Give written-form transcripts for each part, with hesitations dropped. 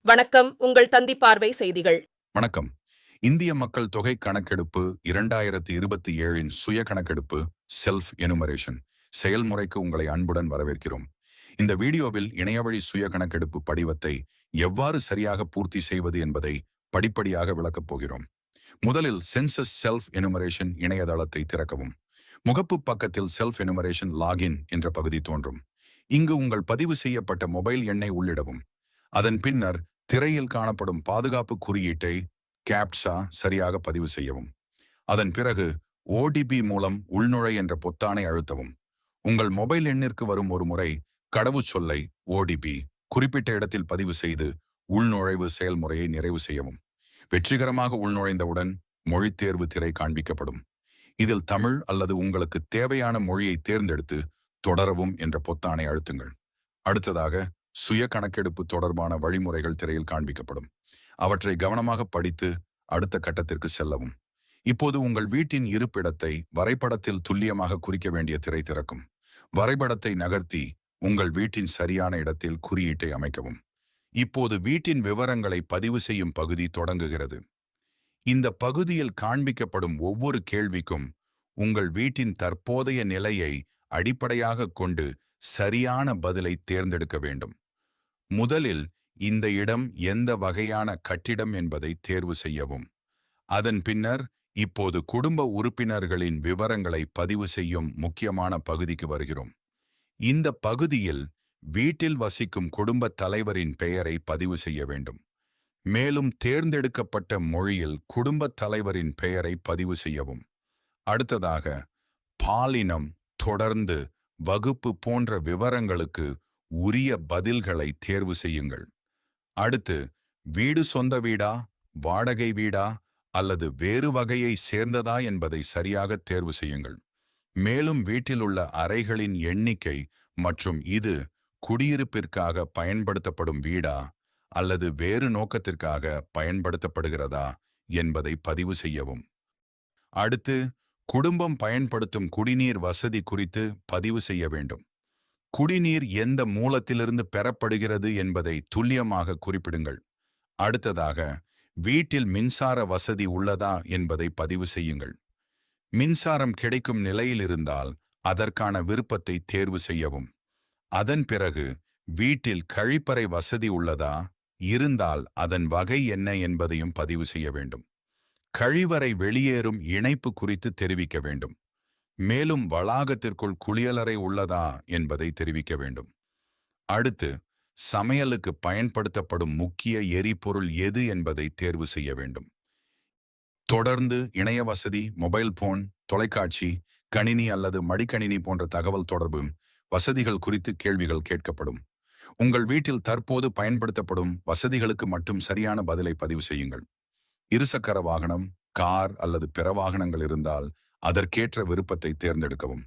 வணக்கம். உங்கள் தந்தி பார்வை செய்திகள். வணக்கம். இந்திய மக்கள் தொகை கணக்கெடுப்பு 2027 சுய கணக்கெடுப்பு செல்ஃப் எனுமரேஷன் செயல்முறைக்கு உங்களை அன்புடன் வரவேற்கிறோம். இந்த வீடியோவில் இணையவழி சுய கணக்கெடுப்பு படிவத்தை எவ்வாறு சரியாக பூர்த்தி செய்வது என்பதை படிப்படியாக விளக்கப் போகிறோம். முதலில் சென்சஸ் செல்ஃப் எனுமரேஷன் இணையதளத்தை திறக்கவும். முகப்பு பக்கத்தில் செல்ஃப் எனுமரேஷன் லாகின் என்ற பகுதி தோன்றும். இங்கு உங்கள் பதிவு செய்யப்பட்ட மொபைல் எண்ணை உள்ளிடவும். அதன் பின்னர் திரையில் காணப்படும் பாதுகாப்பு குறியீட்டை கேப்சா சரியாக பதிவு செய்யவும். அதன் பிறகு ஓடிபி மூலம் உள்நுழை என்ற பொத்தானை அழுத்தவும். உங்கள் மொபைல் எண்ணிற்கு வரும் ஒரு முறை கடவுச்சொல்லை ஓடிபி குறிப்பிட்ட இடத்தில் பதிவு செய்து உள்நுழைவு செயல்முறையை நிறைவு செய்யவும். வெற்றிகரமாக உள்நுழைந்தவுடன் மொழி தேர்வு திரை காண்பிக்கப்படும். இதில் தமிழ் அல்லது உங்களுக்கு தேவையான மொழியை தேர்ந்தெடுத்து தொடரவும் என்ற பொத்தானை அழுத்துங்கள். அடுத்ததாக சுய கணக்கெடுப்பு தொடர்பான வழிமுறைகள் திரையில் காண்பிக்கப்படும். அவற்றை கவனமாக படித்து அடுத்த கட்டத்திற்கு செல்லவும். இப்போது உங்கள் வீட்டின் இருப்பிடத்தை வரைபடத்தில் துல்லியமாக குறிக்க வேண்டிய திரை திறக்கும். வரைபடத்தை நகர்த்தி உங்கள் வீட்டின் சரியான இடத்தில் குறியீட்டை அமைக்கவும். இப்போது வீட்டின் விவரங்களை பதிவு செய்யும் பகுதி தொடங்குகிறது. இந்த பகுதியில் காண்பிக்கப்படும் ஒவ்வொரு கேள்விக்கும் உங்கள் வீட்டின் தற்போதைய நிலையை அடிப்படையாக கொண்டு சரியான பதிலை தேர்ந்தெடுக்க வேண்டும். முதலில் இந்த இடம் எந்த வகையான கட்டிடம் என்பதை தேர்வு செய்யவும். அதன் பின்னர் இப்போது குடும்ப உறுப்பினர்களின் விவரங்களை பதிவு செய்யும் முக்கியமான பகுதிக்கு வருகிறோம். இந்த பகுதியில் வீட்டில் வசிக்கும் குடும்ப தலைவரின் பெயரை பதிவு செய்ய வேண்டும். மேலும் தேர்ந்தெடுக்கப்பட்ட மொழியில் குடும்ப தலைவரின் பெயரை பதிவு செய்யவும். அடுத்ததாக பாலினம், தொடர்ந்து வகுப்பு போன்ற விவரங்களுக்கு உரிய பதில்களை தேர்வு செய்யுங்கள். அடுத்து வீடு சொந்த வீடா, வாடகை வீடா அல்லது வேறு வகையை சேர்ந்ததா என்பதை சரியாக தேர்வு செய்யுங்கள். மேலும் வீட்டில் உள்ள அறைகளின் எண்ணிக்கை மற்றும் இது குடியிருப்பிற்காக பயன்படுத்தப்படும் வீடா அல்லது வேறு நோக்கத்திற்காக பயன்படுத்தப்படுகிறதா என்பதை பதிவு செய்யவும். அடுத்து குடும்பம் பயன்படுத்தும் குடிநீர் வசதி குறித்து பதிவு செய்ய வேண்டும். குடிநீர் எந்த மூலத்திலிருந்து பெறப்படுகிறது என்பதை துல்லியமாக குறிப்பிடுங்கள். அடுத்ததாக வீட்டில் மின்சார வசதி உள்ளதா என்பதை பதிவு செய்யுங்கள். மின்சாரம் கிடைக்கும் நிலையில் இருந்தால் அதற்கான விருப்பத்தை தேர்வு செய்யவும். அதன் பிறகு வீட்டில் கழிப்பறை வசதி உள்ளதா, இருந்தால் அதன் வகை என்ன என்பதையும் பதிவு செய்ய வேண்டும். கழிவறை வெளியேறும் இணைப்பு குறித்து தெரிவிக்க வேண்டும். மேலும் வளாகத்திற்குள் குளியலறை உள்ளதா என்பதை தெரிவிக்க வேண்டும். அடுத்து சமையலுக்கு பயன்படுத்தப்படும் முக்கிய எரிபொருள் எது என்பதை தேர்வு செய்ய வேண்டும். தொடர்ந்து இணைய வசதி, மொபைல் போன், தொலைக்காட்சி, கணினி அல்லது மடிக்கணினி போன்ற தகவல் தொடர்பு வசதிகள் குறித்து கேள்விகள் கேட்கப்படும். உங்கள் வீட்டில் தற்போது பயன்படுத்தப்படும் வசதிகளுக்கு மட்டும் சரியான பதிலை பதிவு செய்யுங்கள். இருசக்கர வாகனம், கார் அல்லது பிற வாகனங்கள் இருந்தால் அதற்கேற்ற விருப்பத்தை தேர்ந்தெடுக்கவும்.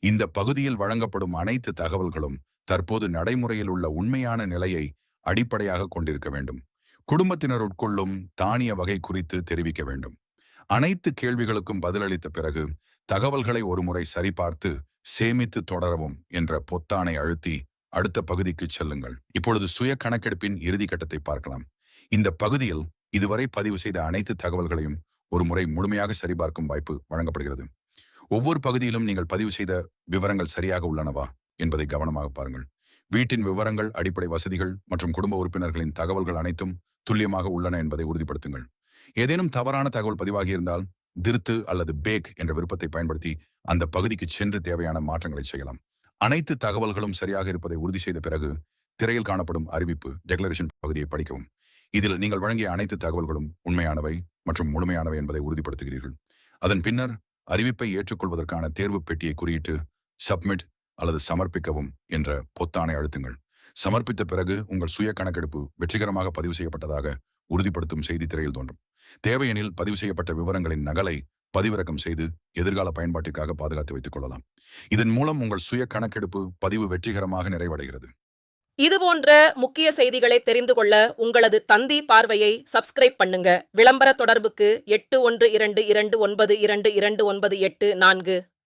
இந்த பகுதியில் வழங்கப்படும் அனைத்து தகவல்களும் தற்போது நடைமுறையில் உள்ள உண்மையான நிலையை அடிப்படையாக கொண்டிருக்க வேண்டும். குடும்பத்தினர் உட்கொள்ளும் தானிய வகை குறித்து தெரிவிக்க வேண்டும். அனைத்து கேள்விகளுக்கும் பதிலளித்த பிறகு தகவல்களை ஒருமுறை சரிபார்த்து சேமித்து தொடரவும் என்ற பொத்தானை அழுத்தி அடுத்த பகுதிக்கு செல்லுங்கள். இப்பொழுது சுய கணக்கெடுப்பின் இறுதி கட்டத்தை பார்க்கலாம். இந்த பகுதியில் இதுவரை பதிவு செய்த அனைத்து தகவல்களையும் ஒரு முறை முழுமையாக சரிபார்க்கும் வாய்ப்பு வழங்கப்படுகிறது. ஒவ்வொரு பகுதியிலும் நீங்கள் பதிவு செய்த விவரங்கள் சரியாக உள்ளனவா என்பதை கவனமாக பாருங்கள். வீட்டின் விவரங்கள், அடிப்படை வசதிகள் மற்றும் குடும்ப உறுப்பினர்களின் தகவல்கள் அனைத்தும் துல்லியமாக உள்ளன என்பதை உறுதிப்படுத்துங்கள். ஏதேனும் தவறான தகவல் பதிவாகியிருந்தால் திருத்து அல்லது பேக் என்ற விருப்பத்தை பயன்படுத்தி அந்த பகுதிக்கு சென்று தேவையான மாற்றங்களை செய்யலாம். அனைத்து தகவல்களும் சரியாக இருப்பதை உறுதி செய்த பிறகு திரையில் காணப்படும் அறிவிப்பு டெக்ளரேஷன் பகுதியை படிக்கவும். இதில் நீங்கள் வழங்கிய அனைத்து தகவல்களும் உண்மையானவை மற்றும் முழுமையானவை என்பதை உறுதிப்படுத்துகிறீர்கள். அதன் பின்னர் அறிவிப்பை ஏற்றுக்கொள்வதற்கான தேர்வு பெட்டியை குறியிட்டு சப்மிட் அல்லது சமர்ப்பிக்கவும் என்ற பொத்தானை அழுத்துங்கள். சமர்ப்பித்த பிறகு உங்கள் சுய கணக்கெடுப்பு வெற்றிகரமாக பதிவு செய்யப்பட்டதாக உறுதிப்படுத்தும் செய்தி திரையில் தோன்றும். தேவையெனில் பதிவு செய்யப்பட்ட விவரங்களின் நகலை பதிவிறக்கம் செய்து எதிர்கால பயன்பாட்டிற்காக பாதுகாத்து வைத்துக் கொள்ளலாம். இதன் மூலம் உங்கள் சுய கணக்கெடுப்பு பதிவு வெற்றிகரமாக நிறைவடைகிறது. இதுபோன்ற முக்கிய செய்திகளை தெரிந்து கொள்ள உங்களது தந்தி பார்வையை சப்ஸ்கிரைப் பண்ணுங்க. விளம்பர தொடர்புக்கு 8122292294